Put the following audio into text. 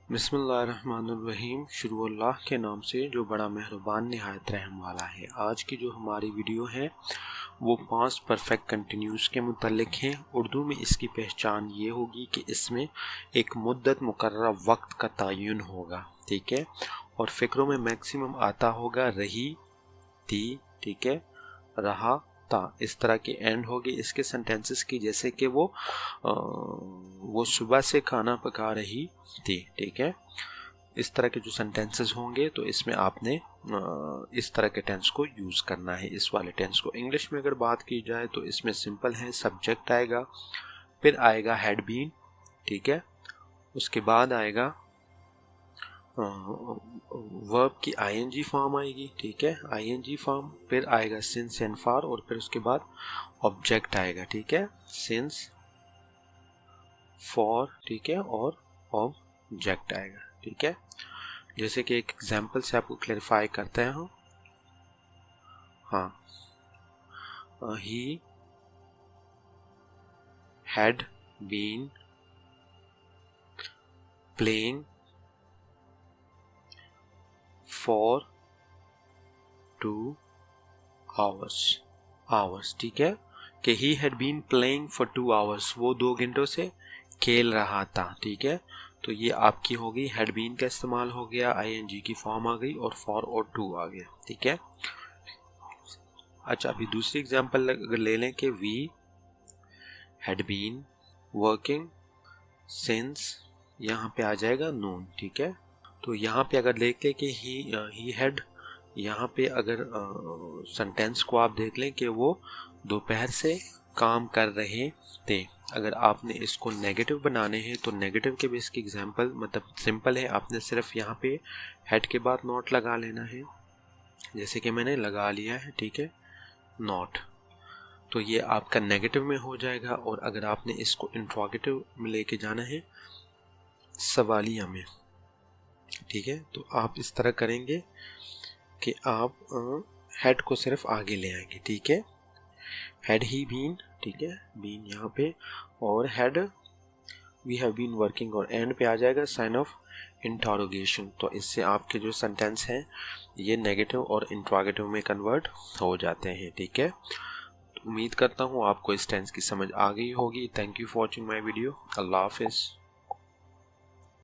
बिस्मिल्लाहिर्रहमानिर्रहीम। शुरू अल्लाह के नाम से जो बड़ा मेहरबान निहायत रहम वाला है। आज की जो हमारी वीडियो है वो पास्ट परफेक्ट कंटिन्यूस के मुतल्लिक है। उर्दू में इसकी पहचान ये होगी कि इसमें एक मुद्दत मुकर्रर वक्त का तयन होगा, ठीक है, और फ़िक्रों में मैक्सिमम आता होगा रही, थी, ठीक है, रहा, था। इस तरह के एंड होगी इसके सेंटेंसेस की, जैसे कि वो सुबह से खाना पका रही थी, ठीक है। इस तरह के जो सेंटेंसेस होंगे तो इसमें आपने इस तरह के टेंस को यूज़ करना है। इस वाले टेंस को इंग्लिश में अगर बात की जाए तो इसमें सिंपल है, सब्जेक्ट आएगा, फिर आएगा हैड बीन, ठीक है, उसके बाद आएगा वर्ब की आईएनजी फॉर्म आएगी, ठीक है, आईएनजी फॉर्म, फिर आएगा सिंस एंड फॉर, और फिर उसके बाद ऑब्जेक्ट आएगा, ठीक है, सिंस, फॉर, ठीक है, और ऑब्जेक्ट आएगा, ठीक है। जैसे कि एक एग्जांपल से आपको क्लैरिफाई करते हैं हम। हाँ, he had been playing for 2 hours, ठीक है, कि he had been playing for 2 hours, वो 2 घंटों से खेल रहा था, ठीक है। तो ये आपकी हो गई, हैड बीन का इस्तेमाल हो गया, आईएनजी की फॉर्म आ गई, और फॉर और टू आ गया, ठीक है। अच्छा, अभी दूसरी एग्जांपल अगर ले लें कि we had been working since, यहाँ पे आ जाएगा नून, ठीक है। तो यहाँ पे अगर देख लें कि ही हैड, यहाँ पे अगर सेंटेंस को आप देख लें कि वो दोपहर से काम कर रहे थे। अगर आपने इसको नेगेटिव बनाने हैं तो नेगेटिव के बेस की एग्जांपल मतलब सिंपल है, आपने सिर्फ यहाँ पे हेड के बाद नॉट लगा लेना है, जैसे कि मैंने लगा लिया है, ठीक है, नॉट। तो ये आपका नेगेटिव में हो जाएगा। और अगर आपने इसको इंट्रोगेटिव में लेके जाना है, सवालिया में, ठीक है, तो आप इस तरह करेंगे कि आप हेड को सिर्फ आगे ले आएंगे, ठीक है, हैड ही बीन, ठीक है, बीन यहाँ पे, और had we have been working, और एंड पे आ जाएगा साइन ऑफ इंटरोगेशन। तो इससे आपके जो सेंटेंस हैं ये नेगेटिव और इंट्रोगेटिव में कन्वर्ट हो जाते हैं, ठीक है। तो उम्मीद करता हूँ आपको इस टेंस की समझ आ गई होगी। Thank you for watching my video. अल्लाह हाफिज़।